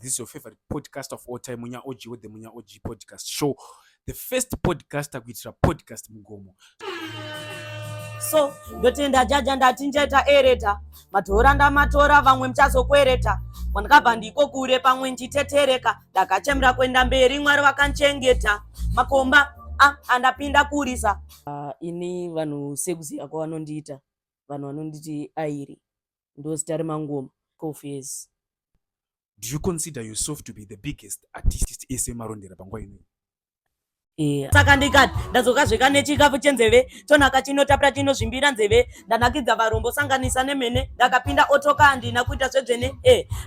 this is your favorite podcast of all time, Munya OG with the Munya OG podcast show. The first podcaster kuitira podcast Mugomo. So, ndotenda jaja ndatinjeta ereta. Matora ndamatora vamwe mchazokwereta. Vandakabva ndiko kure pamwe nchitetereka. Ndakachemera kwenda mberi Mwari vakanchengeta. Makomba andapinda kurisa. Ini vanhu sekuziya kwavanondiita. Vanhu vanonditi Airi. Ndozita remangoma. Coffees. Do you consider yourself to be the biggest artist ese marondera panguva ino? Saka ndikati ndazokazvika nechikafu chenzeve tonaka chinotapira chinozvimbira nzeve ndanakidza varombo sanganisa nemene ndakapinda otoka handina kuita zvedzvene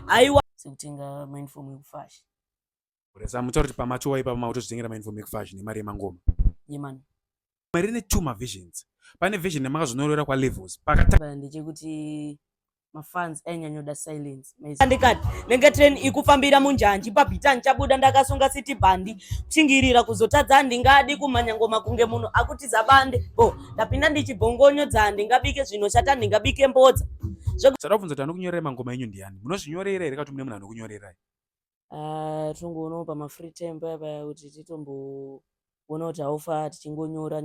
haiwa sekutenga mindful yekufasha uresa mutauri kuti pamachowa ipapa mautozvitengera mindful yekufasha nemari yemangoma yemani mari ine two mavisions. Pane vision yamakazvinorora kwa levels ndechekuti mafans ainyanyoda silence ndikati nenge train ikufambira munjanji pabhitani chabuda ndakasunga city bandi kuchingirira kuzotadza handingadi kumanya ngoma kunge munhu akutiza bande ndapinda ndichibhongonyo handingabike zvinoshata ndingabike mbodza sada kubvunza kuti anokunyorerai mangoma enyu ndiani? Munozvinyorera here kuti mune munhu anokunyorerai? Tongoonawo pamafree time paya kuti titomboona kuti haufa tichingonyora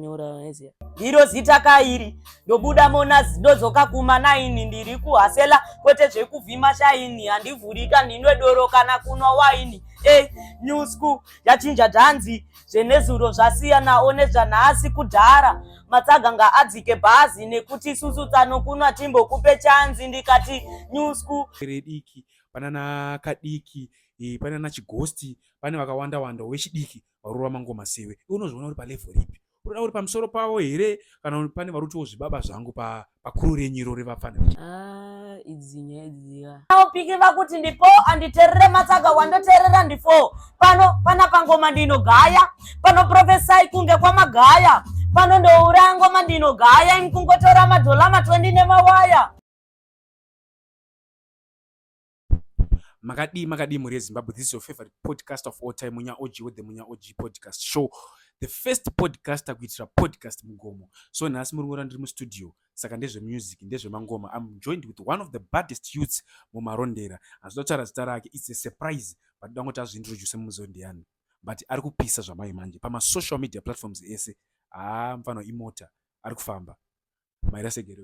eziya ndiro zita kairi ndobuda mona ndozoka kuma9 ndiri kuhasela kwete zvekuvhima shaini handivhurika ndinwe doro kana kunwa waini new school yachinja dhanzi zvenezuro zvasiyanawo nezvanhasi kudhara matsaga ngaadzike bhazi nekuti isusu tsanokunwa timbokupe chanzi ndikati new school diki panana kadiki panana chigosti pane vakawanda wanda wechidiki varora mangoma sewe unozviona uri palevel ipi? Unoda uri pamusoro pavo here kana pane varutiwo zvibaba zvangu pakuru renyiro revafana? idzinya idziya piki vakuti ndipo anditerere matsaga wandoterera ndifo pana pangoma ndinogaya pano profesai kunge kwamagaya pano ndoura ngoma ndinogaya inkungotora madhola ma20 nemawaya. Makadi muri Zimbabwe. This is your favorite podcast of all time, Munya OG with the Munya OG podcast show. The first podcaster kuitira podcast Mugomo. So nasi muri ndiri mu studio. Saka ndezve music, ndezve mangoma. I'm joined with one of the baddest youths mumarondera. Azotaura zita rake. It's a surprise. But dangoti azvintroduce muzondiani. But ari kupisa zvamai manje. Pama social media platforms ese. Mfano imota. Ari kufamba. Maira segero.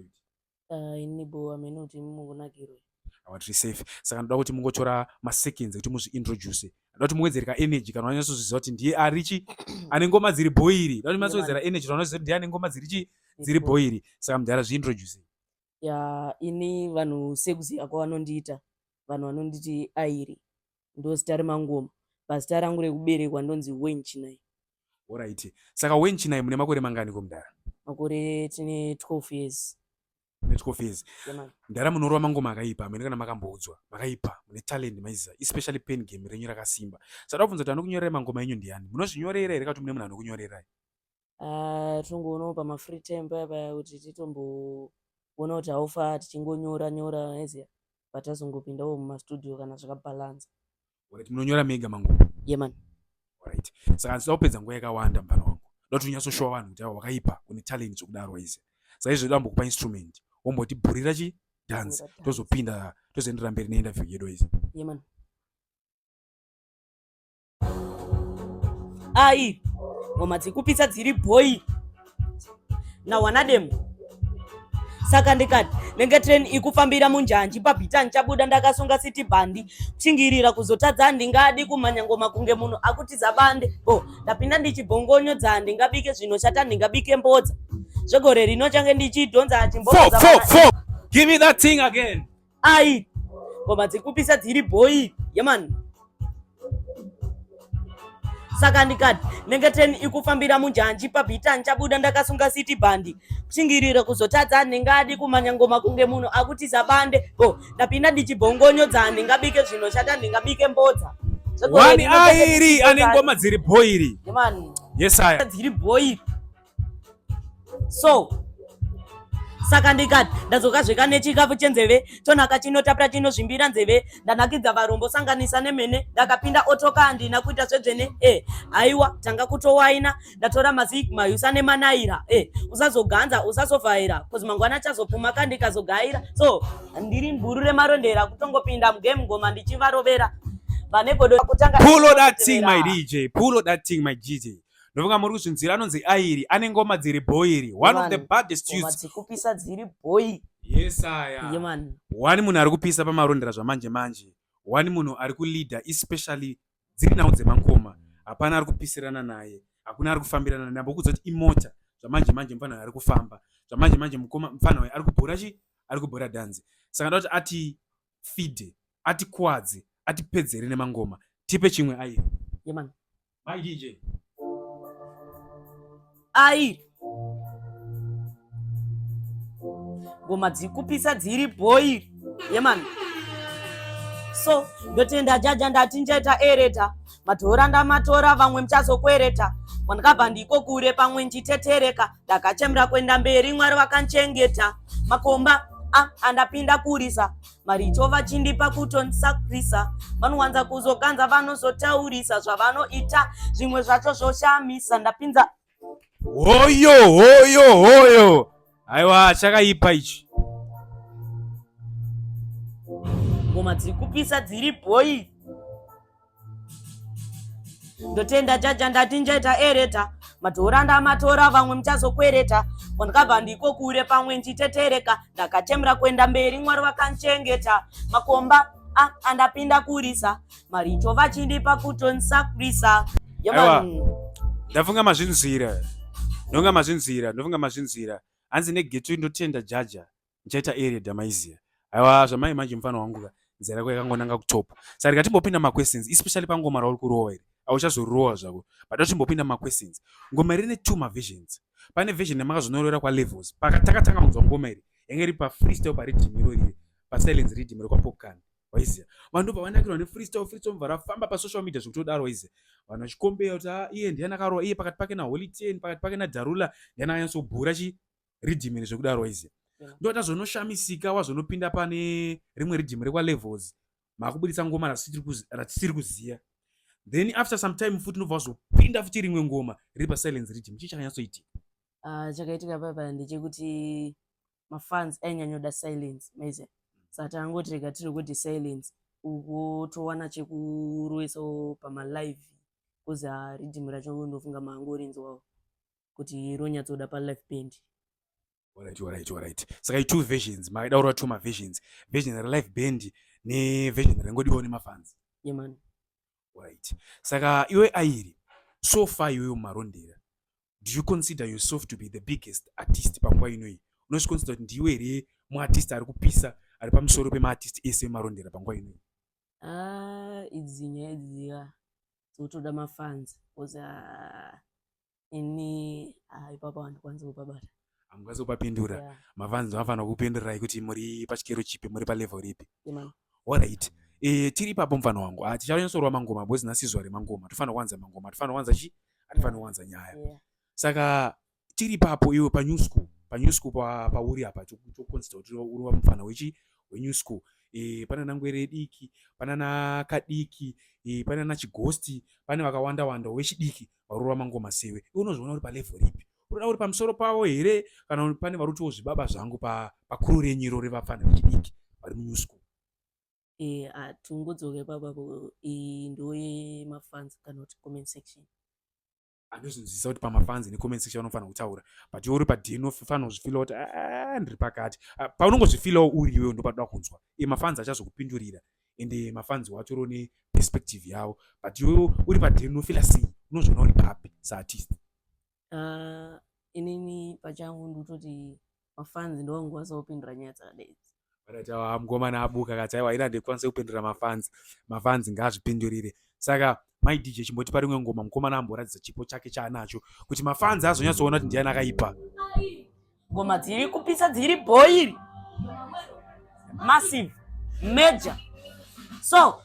Inibo amenoti mukunakirwe. Awatiri safe. Saka ndoda kuti mungotora maseconds kuti muzviintroduce. Ndoda kuti muwedzereka energy kana wanyatsoziva kuti ndiye arichi ane ngoma dziri boiri. Ndoda kuti matsowedzera energy kana wanyatsoziva kuti ndiye ane ngoma dziri boiri. Saka mudhara zviintroduce. Ini vanhu sekuziya kwavanondiita. Vanhu vanonditi Airi. Ndozita remangoma. Pazita rangu rekuberekwa ndonzi Wenchinai. Alright. Saka Wenchinai mune makore mangani komudhara? Makore tine 12 years. Phase. Ndara munorwa mangoma akaipa amene kana makamboudzwa makaipa mune talent maiza especially pen game renyu rakasimba. Sada kubvunza kuti anokunyorerai mangoma enyu ndiani? Munozvinyorera here kuti mune munhu anokunyorerai? Tongoonawo pamafree time paya kuti titomboona kuti haufa tichingonyora eziya but tazongopindawo mumastudio kana zvakabalanza. Alright, munonyora mega mangoma? Yemani. Alright. Saka ndinoda kupedza nguva yakawanda mphano wangu. Ndoda kuti unyatsoshowa vanhu kuti wakaipa une talent dzokudaro izi. Saka izvo ndoda kupa instrument. Omboti bhurira dance tozopinda tozoendera mberi neinterview yedu izi. Yemani. Ngoma dzikupisa dziri boy na wanadem. Saka ndikati nenge train ikufambira munjanji pabhitani chabuda ndakasunga city bandi kuchingirira kuzotadza handingadi kumanya ngoma kunge munhu akutiza bande ndapinda ndichibhongonyo handingabike zvinoshata handingabike mbodza zvegore rino change ndichidhonza chimbodza. Give me that thing again. Ngoma dzikupisa dziri boy yemani. Saka ndikati nenge train ikufambira munjanji pabhitani chabuda ndakasunga city bandi kuchingirira kuzotadza handingadi kumanya ngoma kunge munhu akutiza bande ndapinda ndichibhongonyo handingabike zvinoshata handingabike mbodza. Wani Airi ane ngoma dziri boiri. Yemani. Yes aya. Dziri boiri. So saka ndikati ndazokazvika nechikafu chenzeve tonaka chinotapira chinozvimbira nzeve ndanakidza varombo sanganisa nemene ndakapinda otoka handina kuita zvedzvene haiwa tanga kutowaina ndatora mazik mayusa nemanaira usazoganza usazovhaira kozi mangwana achazopfuma kandikazogaira so ndiri mburu remarondera kutongopinda mugame ngoma ndichivarovera vane godo kutanga. Pull out that thing my DJ, pull out that thing my DJ. Ndofunga muri kuzvinzira anonzi Airi ane ngoma dziri boiri, one of the baddest youths. Dzikupisa dziri boyi. Yes aya. Yeah man. Wani munhu ari kupisa pamarondera zvamanje manje. Wani munhu ari kuleader especially dziri nawo dzemangoma. Hapana ari kupisirana naye. Hakuna ari kufambirana naye. Bokuti imota zvamanje manje mfana ari kufamba. Zvamanje manje mfana waye ari kubhora chi? Ari kubhora dance. Saka ndoti ati feed, ati kwadze, ati pedzere nemangoma. Tipe chimwe Airi. Yeah man. My DJ. Airi. Ngoma dzikupisa dziri boyi. Yeah man. So ndotenda jaja ndati njaita ereta, matora ndamatora vamwe mchazokwereta, kwandakabva ndiko kure pamwe nchitetereka, ndakachemera kwenda mberi Mwari vakanchengeta, makomba andapinda kurisa, maricho vachindipa kutonsakrisa, vanowanza kuzoganza vanozotaurisa zvavanoita, zvimwe zvacho zvoshamisa, ndapinza hoyo aiwa chakaipa ichi. ngoma dzikupisa dziri boyi. Ndotenda jaja ndati njaita ereta, matora ndamatora vamwe mchazokwereta, kwandakabva ndiko kure pamwe nchitetereka, ndakachemera kwenda mberi Mwari vakanchengeta, makomba andapinda kurisa, maricho vachindipa kutonsakrisa. Ndafunga mazvinzira. Ndofunga mazvinzira. Hanzi negeto ndotenda jaja njaita ereta maiziya. Aiwa zvamai manje mfano wangu nzira yako yakangonanga kutopa. Saka ngatimbopinda ma-questions especially pangoma rauri kurowa iri. Auchazorowa zvako. But timbopinda ma-questions. Ngoma iri ine 2 ma-versions. Pane version yamakazonorora kwa levels. Pakatanga kunzwa ngoma iri. Yange iri pa freestyle pa rhythm iri. Pa silence rhythm iri kwa Popcorn. Waiziya. Vanhu pavanakirwa ne freestyle mvara famba pa social media zvekutodaro waiziya. Vanhu vachikombera kuti iye ndiye anakarowa, iye pakati pake na Holy 10, pakati pake na Darula, ndiye ananyatsobhura chi rhythm iri zvekudaro waiziya. Ndota zonoshamisika wazonopinda pane rimwe rhythm rekwa levels, makubudisa ngoma ratisiri kuziya. Then after some time futi nobva wazopinda futi rimwe ngoma riri pa silence rhythm. Chichakanyatsoitika chakaitika papa ndechekuti mafans ainyanyoda silence maize, saka tangotirega tiri kuti silence uko towana chekuroesawo pamalive kuzi rhythm racho ndofunga mangorinzwawo kuti ronyatsoda palive band. Alright. Saka 2 versions, maidaura 2 ma-versions. Version re-live band ne-version rengodiwa nemafans. Yeah man. Alright. Saka iwe Airi, so far iwe umarondera, do you consider yourself to be the biggest artist panguva inoi? Unozviconsider kuti ndiwe here muartist ari kupisa, ari pamusoro pema-artist ese umarondera panguva inoi? Idzi nyaya idzi dzotoda mafans because ini ipapa handikwanisi kupabata. Hamukwanisi kupapindura. Mafans vanofanira kupindura kuti muri pachikero chipi, muri palevel ripi. Alright. Tiri papo mfano wangu. Tichanyatsorwa mangoma bozi nasizwa remangoma. Tofanira kuwanza mangoma. Tofanira kuwanza chi? Atofanira kuwanza nyaya. Saka tiri papo iwe pa new school. Pa new school pa uri apa choconsider kuti uri mufana wechi we new school. Pana nangwere diki, pana na kadiki, pana na chigosti, pana vakawanda wanda wechidiki varura mangoma sewe. Unozviona uri pa level ripi? Uri pamusoro pavo here kana pane varutiwo zvibaba zvangu pa kuru renyiro revafana vechidiki vari mu new school? Tungodzoke papapo ndoye mafans kana kuti comment section. Andozvinzwisa kuti pamafans ne-comment section vanofanira kutaura, but iwe uri padini unofanira kuzvifila kuti ndiri pakati. Paunongozvifilawo uri iwewe ndopadoda kunzwa. Mafans achazokupindurira ende mafans watoriwo neperspective yavo, but iwe uri padini unofila sei? Unozviona uri papi saartist? Inini pachangu ndototi mafans ndovangokwanisa kupindura nyaya dzakadai. Mugomana abuka kati aiwa ina ndikwanisa kupindura mafans ngazvipindurire. Saka my DJ chimboti pari rimwe ngoma mukomana amboratidza chipo chake chaanacho kuti mafans azonyatsoona kuti ndiani akaipa. Ngoma dziri kupisa dziri boil massive major. So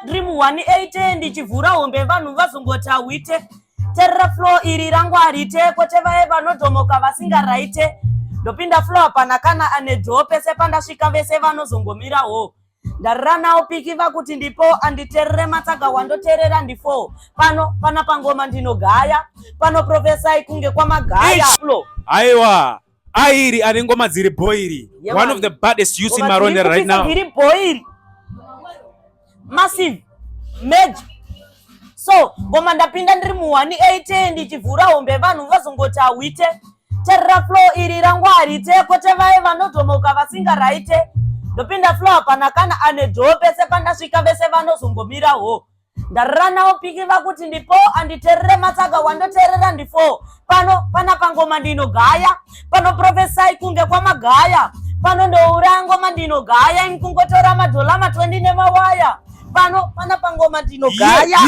dream 180 ndichivhura hombe vanhu vazongoti awite terra flow iri rangu arite kote vae vanodhomoka vasingaraite ndopinda flow apana kana ane draw pese pandasvika vese vanozongomirawo ndarira nawo piki vakuti ndipo anditerere matsaga wandoterera ndifo pana pangoma ndinogaya pano professor kunge kwamagaya flow. Aiwa Airi ane ngoma dziri boil, one of the baddest youths in Marondera right now. Dziri boil massive major. So ngoma ndapinda ndiri mu180 ndichivhura hombe vanhu vazongoti awite terera flow iri rangu harite kwete vaye vanotomoka vasingaraite ndopinda flow hapana kana ane dhoo pese pandasvika vese vanozongomira ho ndarira nawo piki vakuti ndipo anditerere matsaga wandoterera ndifo pano pana pangoma ndinogaya pano profesai kunge kwamagaya pano ndoura ngoma ndinogaya imkungotora madhola ma20 nemawaya pano pana pangoma ndinogaya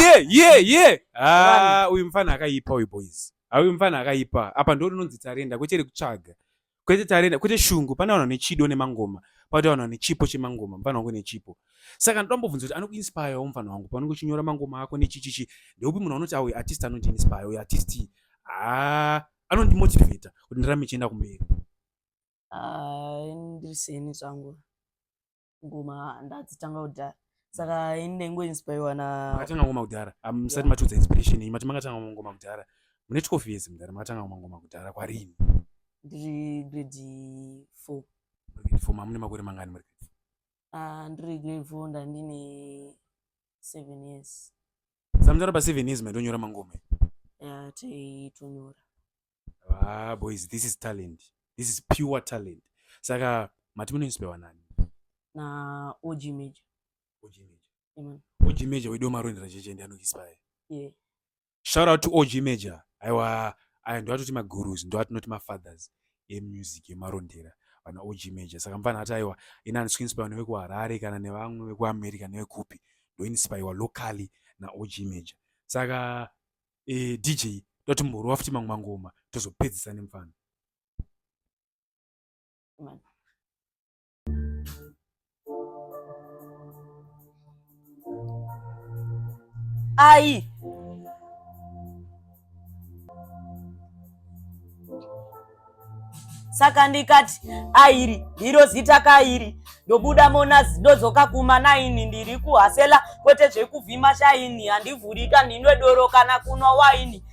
uyu mufana akaipa uyu boys uyu mufana akaipa apa ndo rinonzi tarenda kwete kutsvaga kwete tarenda kwete shungu pana vanhu nechido nemangoma pati vanhu nechipo chemangoma mufana wangu nechipo saka ndombobvunza kuti anokuinspire mufana wangu paunenge uchinyora mangoma ako nechichichi ndeupi munhu anoti uyu artist anondiinspire uyu artist anondimotivata kuti ndirame chienda kumberi ndiriseni zvangu ngoma ndadzitanga kudhara saka inengoinspire na makatanga ngoma kudhara musati matudza inspiration iyi mati makatanga ngoma kudhara mune 12 years mudhara makatanga ngoma kudhara kwarini ndiri grade 4 mamune makore mangani muri ndiri grade 4 ndandine 7 years samutara pa 7 years mandonyora mangoma teitonyora boys this is talent, this is pure talent. Saka mati munoinspire nani na OG Major. OG Major wedo marondera cheche ndi anoinspire. Shout out to OG Major. Aiwa ndo atoti magurus ndo atinoti mafathers emusic yemarondera vana OG Major. Saka mfana ati aiwa ina anoinspire newe kuHarare kana nevamwe vekuAmerica nevekupi ndo inspire locally na OG Major. Saka DJ doti mburu wafuti mamwe ngoma tozopedzisa nemfana. Ai saka ndikati airi ndiro zita kairi ndobuda monazi ndodzoka kuma9 ndiri kuhasela kwete zvekuvhima shaini handivhurika ndinwe doro kana kunwa waini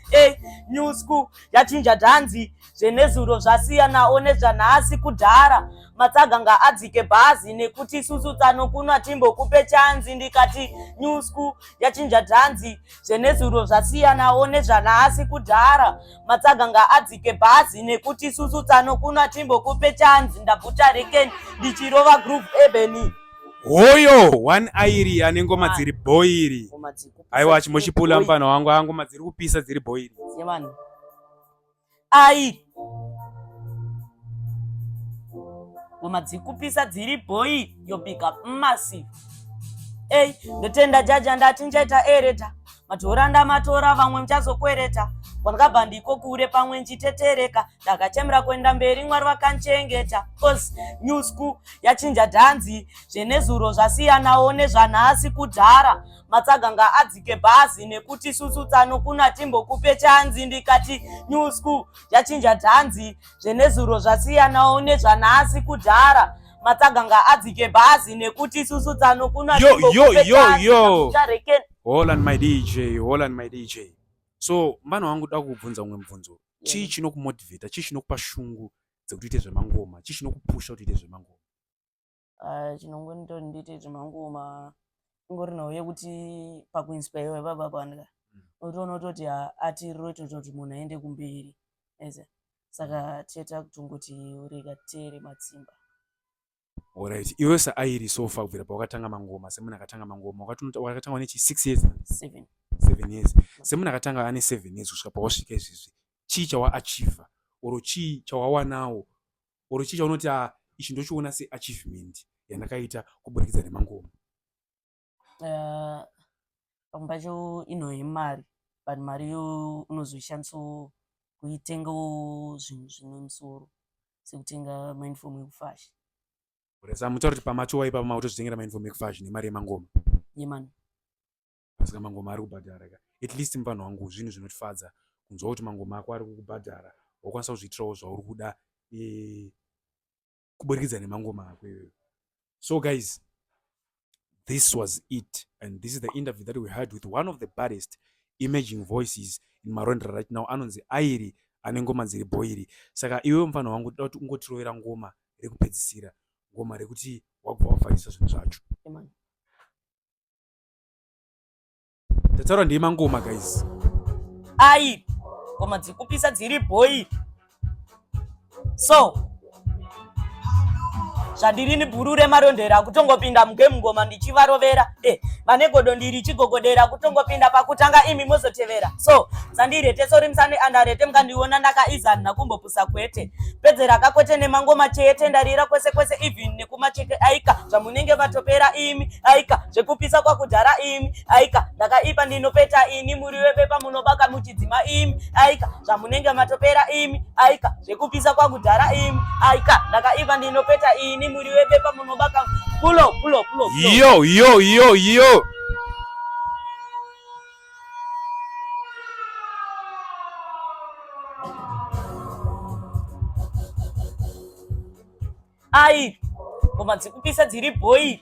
new school yachinja dhanzi zvenezuro zvasiyanawo nezvanhasi kudhara matsaganga adzike bhazi nekuti isusu tanokunwa timbokupe chanzi ndikati new school yachinja dhanzi zvenezuro zvasiyanawo nezvanhasi kudhara matsaganga adzike bhazi nekuti isusu tanokunwa timbokupe chanzi ndabvuta rekeni ndichirova group ebeni hoyo one airi ane ngoma dziri boiri aiwa chimochipula mfana wangu angoma dziri kupisa dziri boiri yemani ai ngoma dziri kupisa dziri boiri yobika massive ndotenda jaja ndati njaita ereta matora ndamatora vamwe mchazokwereta kwandakabva ndiko kure pamwe nchitetereka ndakachemera kuenda mberi mwari vakanchengeta cause new school yachinja dhanzi zvenezuro zvasiyanawo nezvanhasi kudhara matsaganga adzike bhazi nekuti isusu tanokunwa timbokupe chanzi ndikati new school yachinja dhanzi zvenezuro zvasiyanawo nezvanhasi kudhara matsaganga adzike bhazi nekuti isusu tanokunwa timbokupe chanzi. Holland my DJ. So mano wangu da kubvunza umwe mvunzo. Chii chinokumotivate, chii chinokupa shungu dzekuti uite zvemangoma, chii chinokupusha kuti uite zvemangoma? Chinongonita kuti ndiite zvemangoma ingorinawo yekuti pakuinspire baba panga. Unotoona kuti ati roto kuti munhu aende kumberi. Saka cheta kutongoti urega tere matsimba. Alright, iwe airi so far kubvira pakatanga mangoma, semunhu akatanga mangoma, wakatanga nechi 6 years? 7 years. Semunhu akatanga ane 7 years kusvika pawasvika izvizvi. Chii chawaachieva? Oro chii chawawanawo? Oro chii chaunoti ichi ndochiona seachievement yandakaita kuburikidza nemangoma? Pamwe pacho inoye mari, but mariyo unozoishandisawo kuitengawo zvinhu zvine musoro sekutenga maunifomu ekufasha. Saka mutaura kuti pamacho waipa mautozvitengera maunifomu ekufasha nemari yemangoma? Yemani. Saka mangoma ari kubhadhara ka at least mufano wangu zvinhu zvinotifadza kunzwa kuti mangoma ako ari kukubhadhara wakwanisa kuzviitirawo zvauri kuda kuburikidza nemangoma ako iwewe. So guys, this was it, and this is the interview that we had with one of the baddest emerging voices in Marondera right now, anonzi Airi ane ngoma dziri boiri. Saka iwe mufano wangu toda kuti ungotirovera ngoma rekupedzisira, ngoma rekuti wabva wafanyisa zvinhu zvacho. ndataura ndeimangoma guys. Ai ngoma dzikupisa dziri boil. So zvandiri ni bhuru remarondera kutongopinda mugame ngoma ndichivarovera manegodo ndiri chigogodera kutongopinda pakutanga imi mozotevera. So dzandirete sori musane andarete mukandiona ndakaizana nakumbopusa kwete pedzera kakwete nemangoma chete ndarira kwese kwese even nekumacheke aika zvamunenge vatopera imi aika zvekupisa kwakudhara imi aika ndakaipa ndinopeta ini muri wepepa munobaka muchidzima imi aika zvamunenge matopera imi aika zvekupisa kwakudhara imi aika ndakaipa ndinopeta ini muri wepepa munobaka pulo. Yo. Ai ngoma dzikupisa dziri boil.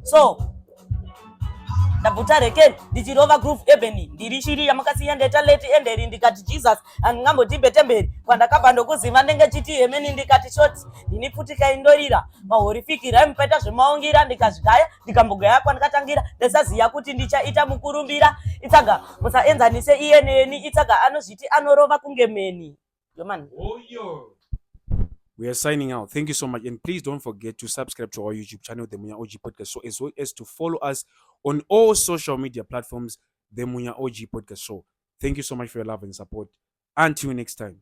So ndabvuta reke ndichirova groove ebony ndiri shiri yamakasiya ndeta leti enderi ndikati Jesus andingambotibete mberi kwandakabva ndokuziva ndenge chiti hemeni ndikati short ndinipfutika indorira mahorifiki raimupeta zvemaungira ndikazvigaya ndikambogaya kwandikatangira ndesaziya kuti ndichaita mukurumbira itsaga musaenzanise iye neni itsaga anozviti anorova kunge meni. Yo man. We are signing out. Thank you so much. And please don't forget to subscribe to our YouTube channel, The Munya OG Podcast, so as well as to follow us on all social media platforms, The Munya OG Podcast Show. Thank you so much for your love and support. Until next time.